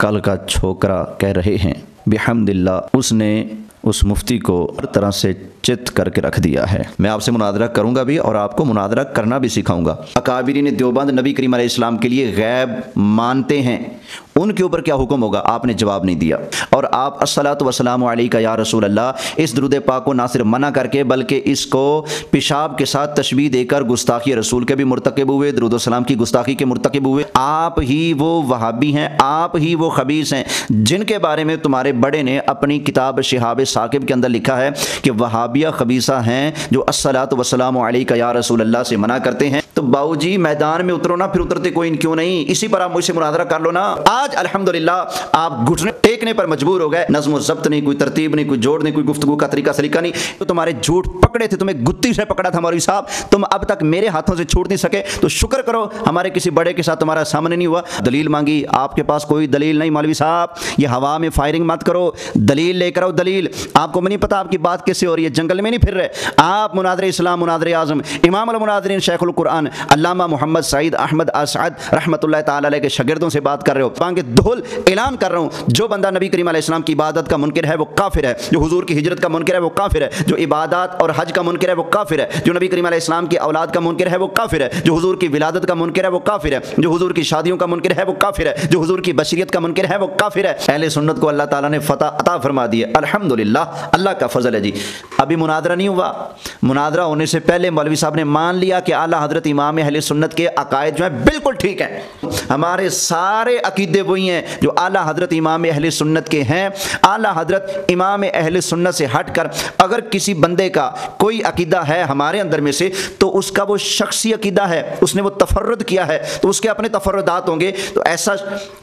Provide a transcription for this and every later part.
کل کا چھوکرا کہہ رہے ہیں۔ بحمداللہ اس نے اس مفتی کو ہر طرح سے چت کر کے رکھ دیا ہے۔ میں آپ سے مناظرہ کروں گا بھی اور آپ کو مناظرہ کرنا بھی سکھاؤں گا۔ اکابرین دیوبند نبی کریم علیہ السلام کے لیے غیب مانتے ہیں، ان کے اوپر کیا حکم ہوگا؟ آپ نے جواب نہیں دیا، اور آپ الصلاۃ والسلام علیک یا رسول اللہ اس درود پاک کو نہ صرف منع کر کے بلکہ اس کو پیشاب کے ساتھ تشبیہ دے کر گستاخی رسول کے بھی مرتکب ہوئے، درود السلام کی گستاخی کے مرتکب ہوئے۔ آپ ہی وہ وہابی ہیں، آپ ہی وہ خبیث ہیں جن کے بارے میں تمہارے بڑے نے اپنی کتاب شہاب ثاقب کے اندر لکھا ہے کہ وہابیہ خبیثہ ہیں جو الصلاۃ والسلام علیک یا رسول اللہ سے منع کرتے ہیں۔ تو باؤ جی میدان میں اترو نا، پھر اترتے کوئی کیوں نہیں؟ اسی پر آپ مجھ سے مناظرہ کر لو نا۔ آج الحمدللہ آپ گھٹنے ٹیکنے پر مجبور ہو گئے، نظم و ضبط نہیں، کوئی ترتیب نہیں، کوئی جوڑ نہیں، کوئی گفتگو کا طریقہ سلیقہ نہیں۔ تو تمہارے جھوٹ پکڑے تھے، تمہیں گتی سے پکڑا تھا مولوی صاحب، تم اب تک میرے ہاتھوں سے چھوٹ نہیں سکے، تو شکر کرو ہمارے کسی بڑے کے ساتھ تمہارا سامنے نہیں ہوا۔ دلیل مانگی، آپ کے پاس کوئی دلیل نہیں مولوی صاحب، یہ ہوا میں فائرنگ مت کرو، دلیل لے کر آؤ دلیل۔ آپ کو نہیں پتا آپ کی بات کیسے ہو رہی ہے، جنگل میں نہیں پھر رہے آپ۔ مناظر اسلام، مناظر اعظم، امام المناظرین شیخ القرآن علامہ محمد سعید احمد اسعد رحمۃ اللہ تعالی علیہ کے شاگردوں سے بات کر رہے ہو۔ بانگ دھول اعلان کر رہا ہوں، جو بندہ نبی کریم علیہ السلام کی عبادت کا منکر ہے وہ کافر ہے، جو حضور کی ہجرت کا منکر ہے وہ کافر ہے، جو عبادات اور حج کا منکر ہے وہ کافر ہے، جو نبی کریم علیہ السلام کی اولاد کا منکر ہے وہ کافر ہے، جو حضور کی ولادت کا منکر ہے وہ کافر ہے، جو حضور کی شادیوں کا منکر ہے وہ کافر ہے، جو حضور کی بشریت کا منکر ہے وہ کافر ہے۔ اہل سنت کو اللہ تعالیٰ نے فتح عطا فرما دی ہے، الحمدللہ، اللہ کا فضل ہے جی۔ ابھی مناظرہ نہیں ہوا، مناظرہ ہونے سے پہلے مولوی صاحب نے مان لیا کہ اعلیٰ حضرت امام اہل سنت کے عقائد جو ہیں بالکل ٹھیک ہیں، ہمارے سارے عقیدے وہی ہیں جو اعلیٰ حضرت امام اہل سنت کے ہیں۔ اعلیٰ حضرت امام اہل سنت سے ہٹ کر اگر کسی بندے کا کوئی عقیدہ ہے ہمارے اندر میں سے تو اس کا وہ شخصی عقیدہ ہے، اس نے وہ تفرد کیا ہے تو اس کے اپنے تفردات ہوں گے، تو ایسا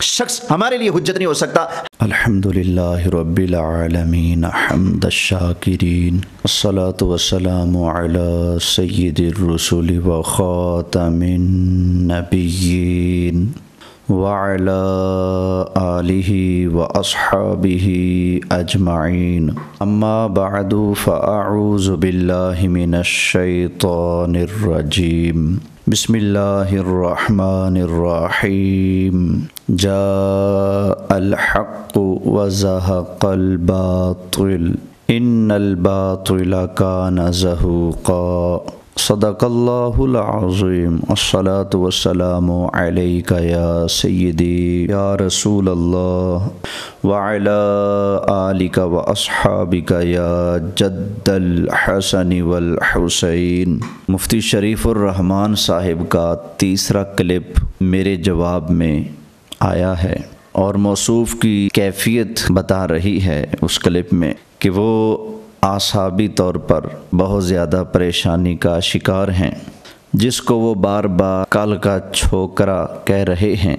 شخص ہمارے لیے حجت نہیں ہو سکتا۔ الحمدللہ رب العالمین حمد الشاکرین، الصلاۃ والسلام علی سید الرسل و خاتم النبیین وعلى آلہ واصحابہ اجمعین، اما بعد فاعوذ باللہ من الشیطان الرجیم، بسم اللہ الرحمن الرحیم، جاء الحق وزهق الباطل ان الباطل کان زہوقا، صدق اللہ العظیم، الصلاۃ والسلام علیک یا سیدی یا رسول اللہ وعلی آلک واصحابک یا جد الحسن والحسین۔ مفتی شریف الرحمان صاحب کا تیسرا کلپ میرے جواب میں آیا ہے اور موصوف کی کیفیت بتا رہی ہے اس کلپ میں کہ وہ اعصابی طور پر بہت زیادہ پریشانی کا شکار ہیں، جس کو وہ بار بار کل کا چھوکرا کہہ رہے ہیں۔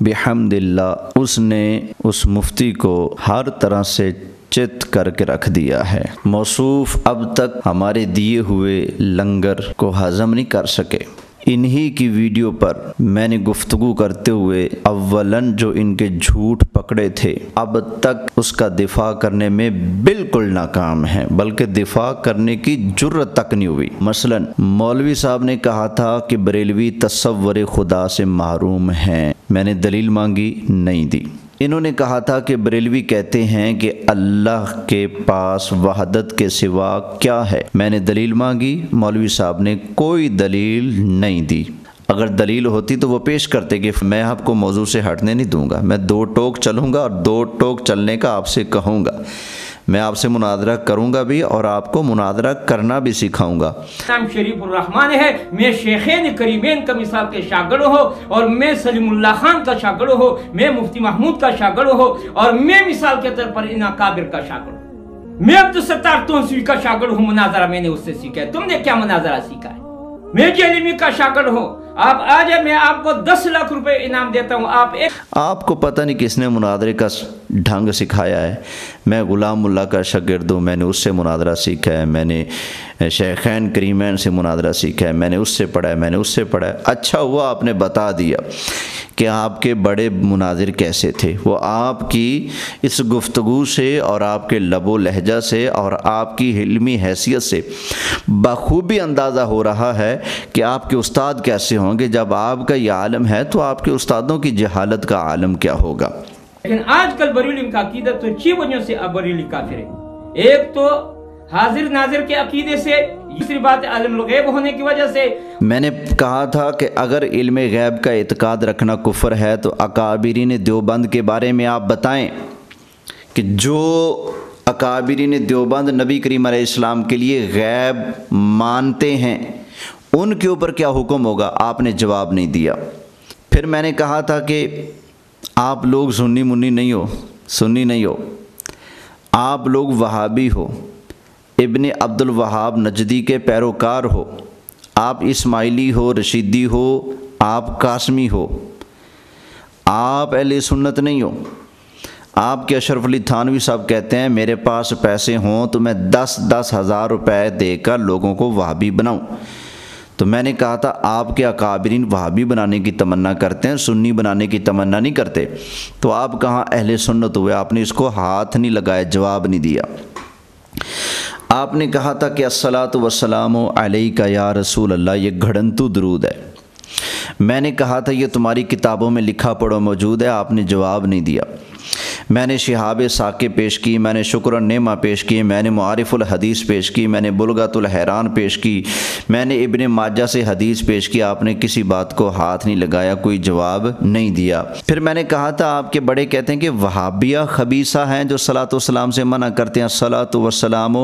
بحمداللہ اس نے اس مفتی کو ہر طرح سے چت کر کے رکھ دیا ہے۔ موصوف اب تک ہمارے دیے ہوئے لنگر کو ہضم نہیں کر سکے۔ انہی کی ویڈیو پر میں نے گفتگو کرتے ہوئے اولاً جو ان کے جھوٹ پکڑے تھے اب تک اس کا دفاع کرنے میں بالکل ناکام ہیں، بلکہ دفاع کرنے کی جرت تک نہیں ہوئی۔ مثلا مولوی صاحب نے کہا تھا کہ بریلوی تصور خدا سے محروم ہیں، میں نے دلیل مانگی، نہیں دی۔ انہوں نے کہا تھا کہ بریلوی کہتے ہیں کہ اللہ کے پاس وحدت کے سوا کیا ہے، میں نے دلیل مانگی، مولوی صاحب نے کوئی دلیل نہیں دی۔ اگر دلیل ہوتی تو وہ پیش کرتے کہ میں آپ کو موضوع سے ہٹنے نہیں دوں گا، میں دو ٹوک چلوں گا اور دو ٹوک چلنے کا آپ سے کہوں گا، میں آپ سے مناظرہ کروں گا بھی اور آپ کو مناظرہ کرنا بھی سکھاؤں گا۔ نام شریف الرحمان ہے، میں شیخین کریمین کا مثال کے شاگرد ہو، اور میں سلیم اللہ خان کا شاگرد ہو، میں مفتی محمود کا شاگرد ہو، اور میں مثال کے طور پر ان اکابر کا شاگرد ہوں۔ میں عبدالستار تونسوی کا شاگرد ہوں، مناظرہ میں نے اس سے سیکھا ہے۔ تم نے کیا مناظرہ سیکھا ہے؟ میں جیلیمی کا شاگرد ہوں، آپ آ جائے، میں آپ کو 10 لاکھ روپے انعام دیتا ہوں۔ آپ کو پتہ نہیں کس نے مناظرے کا ڈھنگ سکھایا ہے۔ میں غلام اللہ کا شاگرد ہوں، میں نے اس سے مناظرہ سیکھا ہے، میں نے شیخین کریمین سے مناظرہ سیکھا ہے، میں نے اس سے پڑھا ہے، میں نے اس سے پڑھا ہے۔ اچھا ہوا آپ نے بتا دیا کہ آپ کے بڑے مناظر کیسے تھے۔ وہ آپ کی اس گفتگو سے اور آپ کے لب و لہجہ سے اور آپ کی علمی حیثیت سے بخوبی اندازہ ہو رہا ہے کہ آپ کے استاد کیسے ہوں گے۔ جب آپ کا یہ عالم ہے تو آپ کے استادوں کی جہالت کا عالم کیا ہوگا۔ لیکن آج کل بریلویوں کا عقیدت تو چھ وجہوں سے اب بریلوی کافر ہے۔ ایک تو حاضر ناظر کے عقیدے سے، دوسری بات عالم الغیب ہونے کی وجہ سے۔ میں نے کہا تھا کہ اگر علم غیب کا اعتقاد رکھنا کفر ہے تو اکابرین دیوبند کے بارے میں آپ بتائیں کہ جو اکابرین دیوبند نبی کریم علیہ السلام کے لیے غیب مانتے ہیں ان کے اوپر کیا حکم ہوگا؟ آپ نے جواب نہیں دیا۔ پھر میں نے کہا تھا کہ آپ لوگ سنی نہیں ہو، آپ لوگ وہابی ہو، ابن عبد الوہاب نجدی کے پیروکار ہو، آپ اسماعیلی ہو، رشیدی ہو، آپ قاسمی ہو، آپ اہل سنت نہیں ہو۔ آپ کے اشرف علی تھانوی صاحب کہتے ہیں میرے پاس پیسے ہوں تو میں 10 ہزار روپے دے کر لوگوں کو وہابی بناؤں۔ تو میں نے کہا تھا آپ کے اکابرین وہابی بنانے کی تمنا کرتے ہیں، سنی بنانے کی تمنا نہیں کرتے، تو آپ کہاں اہل سنت ہوئے؟ آپ نے اس کو ہاتھ نہیں لگایا، جواب نہیں دیا۔ آپ نے کہا تھا کہ الصلاۃ والسلام علیک یا رسول اللہ، یہ گھڑنتو درود ہے۔ میں نے کہا تھا یہ تمہاری کتابوں میں لکھا پڑھا موجود ہے، آپ نے جواب نہیں دیا۔ میں نے شہاب ثاقب پیش کی، میں نے شکر النعمہ پیش کی، میں نے معارف الحدیث پیش کی، میں نے بلغۃ الحیران پیش کی، میں نے ابن ماجہ سے حدیث پیش کی، آپ نے کسی بات کو ہاتھ نہیں لگایا، کوئی جواب نہیں دیا۔ پھر میں نے کہا تھا آپ کے بڑے کہتے ہیں کہ وہابیہ خبیثہ ہیں جو صلاۃ والسلام سے منع کرتے ہیں، صلاۃ والسلام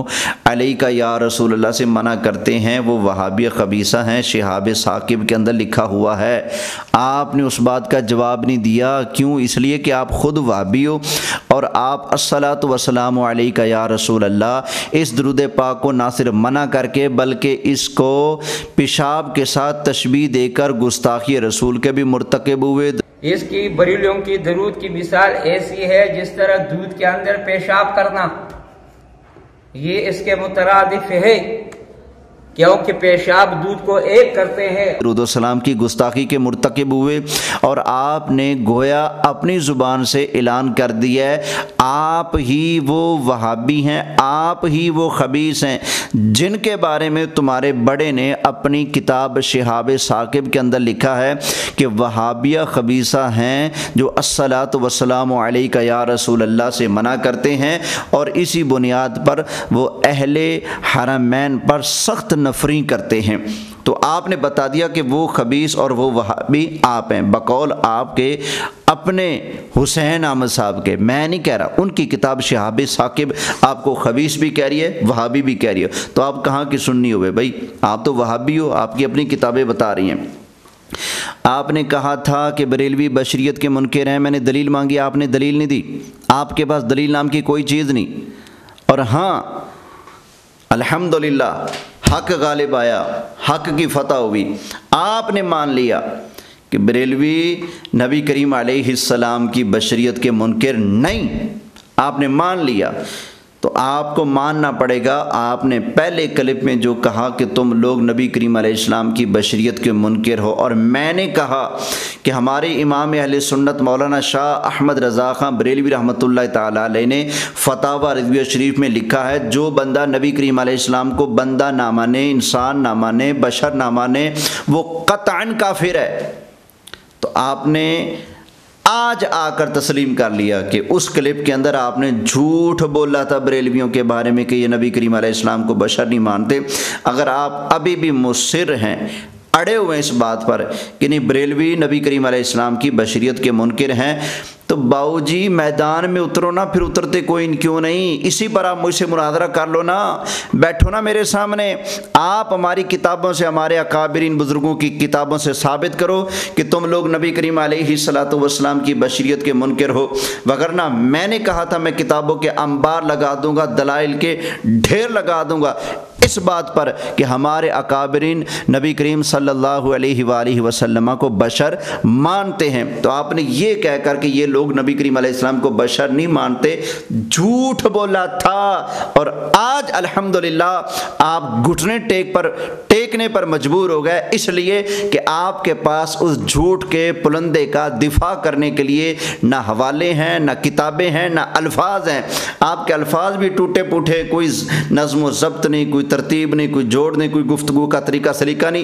علیک یا رسول اللہ سے منع کرتے ہیں، وہ وہابیہ خبیثہ ہیں، شہاب ثاقب کے اندر لکھا ہوا ہے۔ آپ نے اس بات کا جواب نہیں دیا، کیوں؟ اس لیے کہ آپ خود وہابی ہو اور آپ الصلاۃ والسلام علیک یا رسول اللہ اس درود پاک کو نہ صرف منع کر کے بلکہ اس کو پیشاب کے ساتھ تشبیہ دے کر گستاخی رسول کے بھی مرتکب ہوئے۔ اس کی بریلویوں کی درود کی مثال ایسی ہے جس طرح دودھ کے اندر پیشاب کرنا، یہ اس کے مترادف ہے، کیونکہ پیشاب دودھ کو ایک کرتے ہیں۔ درود و سلام کی گستاخی کے مرتکب ہوئے اور آپ نے گویا اپنی زبان سے اعلان کر دیا ہے آپ ہی وہ وہابی ہیں، آپ ہی وہ خبیث ہیں جن کے بارے میں تمہارے بڑے نے اپنی کتاب شہاب ثاقب کے اندر لکھا ہے کہ وہابیہ خبیثہ ہیں جو الصلاۃ والسلام علیک یا رسول اللہ سے منع کرتے ہیں، اور اسی بنیاد پر وہ اہل حرمین پر سخت نفری کرتے ہیں۔ تو آپ نے بتا دیا کہ وہ خبیث اور وہ وہابی آپ ہیں، بقول آپ کے اپنے حسین احمد صاحب کے، میں نہیں کہہ رہا، ان کی کتاب شہاب ثاقب آپ کو خبیث بھی کہہ رہی ہے، وہابی بھی کہہ رہی ہے، تو آپ کہاں کی سنی ہوئے بھائی؟ آپ تو وہابی ہو، آپ کی اپنی کتابیں بتا رہی ہیں۔ آپ نے کہا تھا کہ بریلوی بشریت کے منکر ہیں، میں نے دلیل مانگی، آپ نے دلیل نہیں دی، آپ کے پاس دلیل نام کی کوئی چیز نہیں۔ اور ہاں الحمدللہ حق غالب آیا، حق کی فتح ہوئی، آپ نے مان لیا کہ بریلوی نبی کریم علیہ السلام کی بشریت کے منکر نہیں، آپ نے مان لیا، تو آپ کو ماننا پڑے گا۔ آپ نے پہلے کلپ میں جو کہا کہ تم لوگ نبی کریم علیہ السلام کی بشریت کے منکر ہو، اور میں نے کہا کہ ہمارے امام اہل سنت مولانا شاہ احمد رضا خان بریلوی رحمۃ اللہ تعالیٰ علیہ نے فتاوی رضویہ شریف میں لکھا ہے جو بندہ نبی کریم علیہ السلام کو بندہ نہ مانے، انسان نہ مانے، بشر نہ مانے، وہ قطعاً کافر ہے۔ تو آپ نے آج آ کر تسلیم کر لیا کہ اس کلپ کے اندر آپ نے جھوٹ بولا تھا بریلویوں کے بارے میں کہ یہ نبی کریم علیہ السلام کو بشر نہیں مانتے۔ اگر آپ ابھی بھی مصر ہیں، اڑے ہوئے اس بات پر کہ نہیں بریلوی نبی کریم علیہ السلام کی بشریت کے منکر ہیں، تو باؤ جی میدان میں اترو نا، پھر اترتے کوئی کیوں نہیں؟ اسی پر آپ مجھ سے مناظرہ کر لو نا، بیٹھو نا میرے سامنے، آپ ہماری کتابوں سے، ہمارے اکابرین بزرگوں کی کتابوں سے ثابت کرو کہ تم لوگ نبی کریم علیہ الصلوۃ والسلام کی بشریت کے منکر ہو، وگرنہ میں نے کہا تھا میں کتابوں کے انبار لگا دوں گا، دلائل کے ڈھیر لگا دوں گا اس بات پر کہ ہمارے اکابرین نبی کریم صلی اللہ علیہ وآلہ وسلم کو بشر مانتے ہیں۔ تو آپ نے یہ کہہ کر کہ یہ لوگ نبی کریم علیہ السلام کو بشر نہیں مانتے، جھوٹ بولا تھا، اور آج الحمدللہ آپ گھٹنے ٹیکنے پر مجبور ہو گئے، اس لیے کہ آپ کے پاس اس جھوٹ کے پلندے کا دفاع کرنے کے لیے نہ حوالے ہیں، نہ کتابیں ہیں، نہ الفاظ ہیں۔ آپ کے الفاظ بھی ٹوٹے پوٹے، کوئی نظم و ضبط نہیں، کوئی ترتیب نہیں، کوئی جوڑ نہیں، کوئی گفتگو کا طریقہ سلیقہ نہیں۔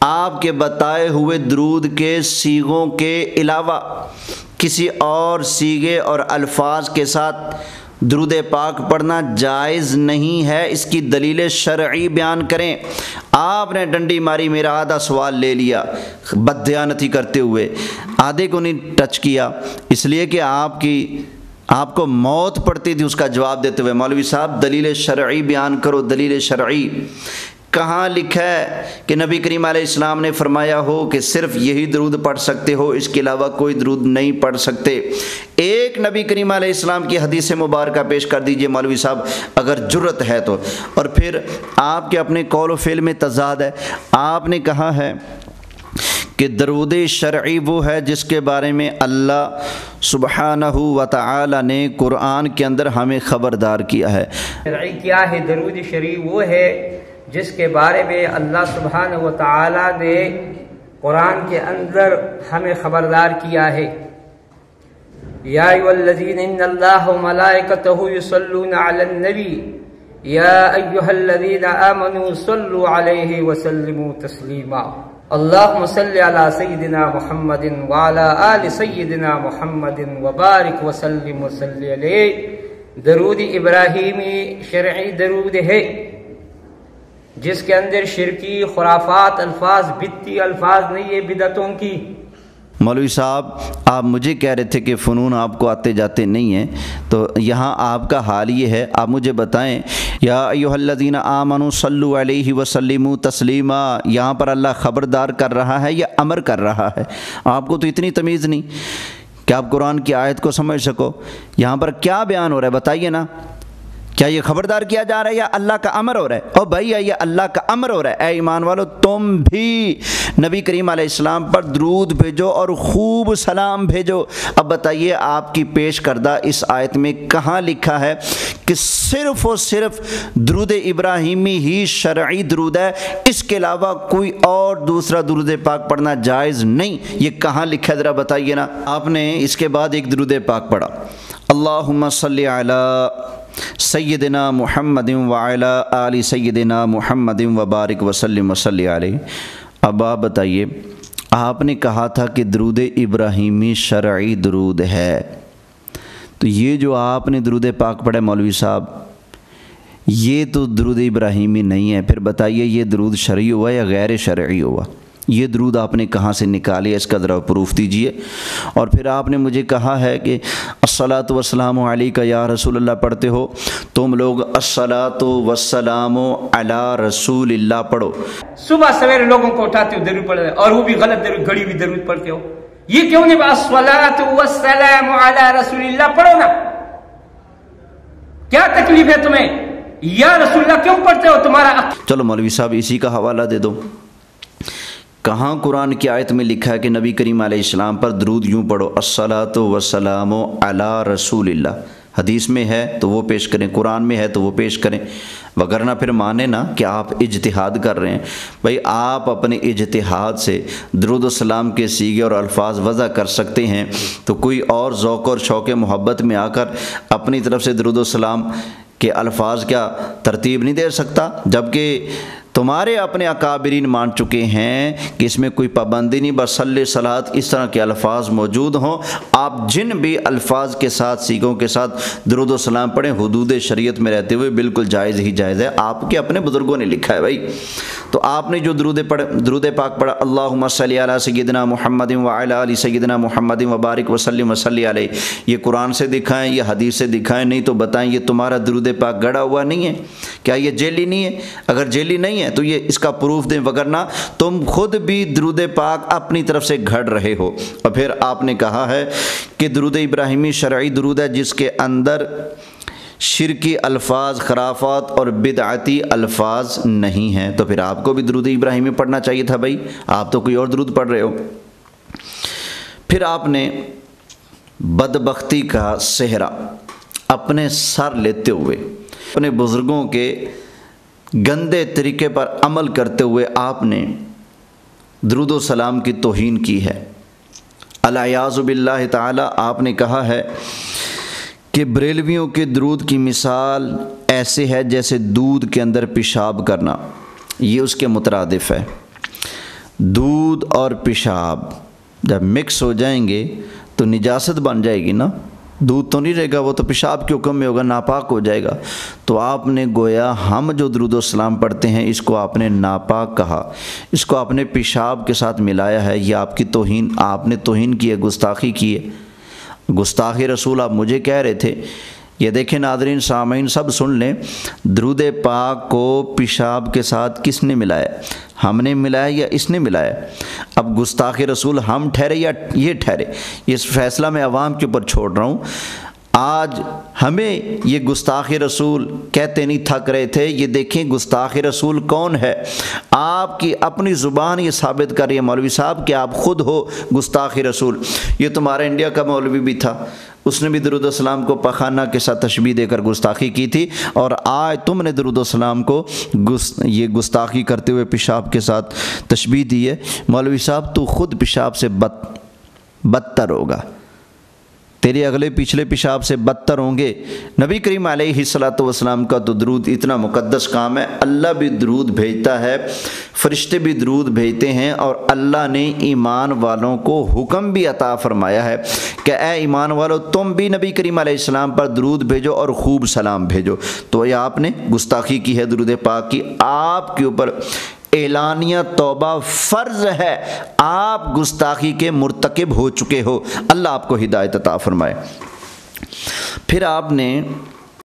آپ کے بتائے ہوئے درود کے سیغوں کے علاوہ کسی اور سیغے اور الفاظ کے ساتھ درود پاک پڑھنا جائز نہیں ہے، اس کی دلیل شرعی بیان کریں۔ آپ نے ڈنڈی ماری، میرا آدھا سوال لے لیا بددیانتی کرتے ہوئے، آدھے کو نہیں ٹچ کیا، اس لیے کہ آپ کو موت پڑتی تھی اس کا جواب دیتے ہوئے۔ مولوی صاحب دلیل شرعی بیان کرو، دلیل شرعی۔ کہاں لکھا ہے کہ نبی کریم علیہ السلام نے فرمایا ہو کہ صرف یہی درود پڑھ سکتے ہو، اس کے علاوہ کوئی درود نہیں پڑھ سکتے؟ ایک نبی کریم علیہ السلام کی حدیث مبارکہ پیش کر دیجئے مولوی صاحب اگر جرت ہے تو۔ اور پھر آپ کے اپنے قول و فعل میں تضاد ہے۔ آپ نے کہا ہے کہ درود شرعی وہ ہے جس کے بارے میں اللہ سبحانہ و تعالی نے قرآن کے اندر ہمیں خبردار کیا ہے۔ شرعی کیا ہے؟ درود شرعی وہ ہے جس کے بارے میں اللہ سبحانہ و تعالی نے قرآن کے اندر ہمیں خبردار کیا ہے۔ یا ایھا الذین ان اللہ و ملائکتہ یصلون علی النبی یا ایھا الذین آمنوا صلوا علیہ وسلموا تسلیما۔ اللہم صل علی سیدنا محمد وعلی آل سیدنا محمد وبارک وسلم وصلی علیہ۔ درود ابراہیمی شرعی درود ہے جس کے اندر شرکی خرافات الفاظ بدتی الفاظ نہیں ہے، بدعتوں کی۔ مولوی صاحب آپ مجھے کہہ رہے تھے کہ فنون آپ کو آتے جاتے نہیں ہیں، تو یہاں آپ کا حال یہ ہے، آپ مجھے بتائیں یا ایھا الذین آمنوا صلوا علیہ وسلموا تسلیما، یہاں پر اللہ خبردار کر رہا ہے یا امر کر رہا ہے؟ آپ کو تو اتنی تمیز نہیں کہ آپ قرآن کی آیت کو سمجھ سکو۔ یہاں پر کیا بیان ہو رہا ہے بتائیے نا؟ کیا یہ خبردار کیا جا رہا ہے یا اللہ کا امر ہو رہا ہے؟ او بھائی یہ اللہ کا امر ہو رہا ہے۔ اے ایمان والو تم بھی نبی کریم علیہ السلام پر درود بھیجو اور خوب سلام بھیجو۔ اب بتائیے آپ کی پیش کردہ اس آیت میں کہاں لکھا ہے کہ صرف اور صرف درود ابراہیمی ہی شرعی درود ہے، اس کے علاوہ کوئی اور دوسرا درود پاک پڑھنا جائز نہیں؟ یہ کہاں لکھا ہے ذرا بتائیے نا۔ آپ نے اس کے بعد ایک درود پاک پڑھا، اللہم صلی علی سیدنا محمد وعلی آل سیدنا محمد وبارک وسلم وصلی علیہ۔ اب آپ بتائیے، آپ نے کہا تھا کہ درود ابراہیمی شرعی درود ہے، تو یہ جو آپ نے درود پاک پڑھا مولوی صاحب یہ تو درود ابراہیمی نہیں ہے، پھر بتائیے یہ درود شرعی ہوا یا غیر شرعی ہوا؟ یہ درود آپ نے کہاں سے نکالی ہے؟ اس کا ذرا پروف دیجئے۔ اور پھر آپ نے مجھے کہا ہے کہ الصلاۃ والسلام علیک یا رسول اللہ پڑھتے ہو، تم لوگ الصلاۃ والسلام علی رسول اللہ پڑھو۔ صبح سویرے لوگوں کو اٹھاتے ہو درود پڑھتے اور وہ بھی غلط درود گھڑی ہوئی درود پڑھتے ہو، یہ کیوں نہیں؟ الصلاۃ والسلام علی رسول اللہ پڑھو نا، کیا تکلیف ہے تمہیں؟ یا رسول اللہ کیوں پڑھتے ہو؟ تمہارا چلو مولوی صاحب اسی کا حوالہ دے دو، کہاں قرآن کی آیت میں لکھا ہے کہ نبی کریم علیہ السلام پر درود یوں پڑھو، الصلاۃ والسلام علی رسول اللہ؟ حدیث میں ہے تو وہ پیش کریں، قرآن میں ہے تو وہ پیش کریں، وگرنہ پھر مانے نا کہ آپ اجتہاد کر رہے ہیں۔ بھائی آپ اپنے اجتہاد سے درود و سلام کے سیغے اور الفاظ وضع کر سکتے ہیں، تو کوئی اور ذوق اور شوق محبت میں آ کر اپنی طرف سے درود و سلام کے الفاظ کیا ترتیب نہیں دے سکتا؟ جبکہ تمہارے اپنے اکابرین مان چکے ہیں کہ اس میں کوئی پابندی نہیں، بس صلی صلاۃ اس طرح کے الفاظ موجود ہوں، آپ جن بھی الفاظ کے ساتھ سیغوں کے ساتھ درود و سلام پڑھیں حدود شریعت میں رہتے ہوئے بالکل جائز ہی جائز ہے، آپ کے اپنے بزرگوں نے لکھا ہے بھائی۔ تو آپ نے جو درود پاک پڑھا، اللہم صلی علی سیدنا محمد وعلی آل سیدنا محمد وبارک وسلم وصلی علیہ، یہ قرآن سے دکھائیں یا حدیث سے دکھائیں؟ نہیں تو بتائیں یہ تمہارا درود پاک گڑا ہوا نہیں ہے؟ کیا یہ جیلی نہیں ہے؟ اگر جیلی نہیں ہے تو یہ اس کا پروف دیں، وگرنہ تم خود بھی درود پاک اپنی طرف سے گھڑ رہے ہو۔ اور پھر آپ نے کہا ہے کہ درود ابراہیمی شرعی درود ہے جس کے اندر شرکی الفاظ، خرافات اور بدعتی الفاظ نہیں ہیں، تو پھر آپ کو بھی درود ابراہیمی پڑھنا چاہیے تھا بھائی، آپ تو کوئی اور درود پڑھ رہے ہو۔ پھر آپ نے بدبختی کا صحرا اپنے سر لیتے ہوئے اپنے بزرگوں کے گندے طریقے پر عمل کرتے ہوئے آپ نے درود و سلام کی توہین کی ہے۔ الیاذ باللہ تعالی آپ نے کہا ہے کہ بریلویوں کے درود کی مثال ایسے ہے جیسے دودھ کے اندر پیشاب کرنا، یہ اس کے مترادف ہے۔ دودھ اور پیشاب جب مکس ہو جائیں گے تو نجاست بن جائے گی نا، دودھ تو نہیں رہے گا، وہ تو پیشاب کے حکم میں ہوگا، ناپاک ہو جائے گا۔ تو آپ نے گویا ہم جو درود و سلام پڑھتے ہیں اس کو آپ نے ناپاک کہا، اس کو آپ نے پیشاب کے ساتھ ملایا ہے، یہ آپ کی توہین، آپ نے توہین کی ہے، گستاخی کی ہے، گستاخ رسول آپ مجھے کہہ رہے تھے۔ یہ دیکھیں ناظرین سامعین سب سن لیں، درود پاک کو پیشاب کے ساتھ کس نے ملایا؟ ہم نے ملایا یا اس نے ملایا؟ اب گستاخ رسول ہم ٹھہرے یا یہ ٹھہرے، یہ فیصلہ میں عوام کے اوپر چھوڑ رہا ہوں۔ آج ہمیں یہ گستاخ رسول کہتے نہیں تھک رہے تھے، یہ دیکھیں گستاخ رسول کون ہے، آپ کی اپنی زبان یہ ثابت کر رہی ہے مولوی صاحب کہ آپ خود ہو گستاخ رسول۔ یہ تمہارا انڈیا کا مولوی بھی تھا، اس نے بھی درود و سلام کو پخانہ کے ساتھ تشبیہ دے کر گستاخی کی تھی، اور آج تم نے درود و سلام کو یہ گستاخی کرتے ہوئے پیشاب کے ساتھ تشبیہ دی ہے۔ مولوی صاحب تو خود پیشاب سے بدتر ہوگا، تیرے اگلے پچھلے پیشاب سے بدتر ہوں گے۔ نبی کریم علیہ الصلوۃ والسلام کا تو درود اتنا مقدس کام ہے، اللہ بھی درود بھیجتا ہے، فرشتے بھی درود بھیجتے ہیں، اور اللہ نے ایمان والوں کو حکم بھی عطا فرمایا ہے کہ اے ایمان والو تم بھی نبی کریم علیہ السلام پر درود بھیجو اور خوب سلام بھیجو۔ تو یہ آپ نے گستاخی کی ہے درود پاک کی، آپ کے اوپر اعلانیہ توبہ فرض ہے، آپ گستاخی کے مرتکب ہو چکے ہو، اللہ آپ کو ہدایت عطا فرمائے۔ پھر آپ نے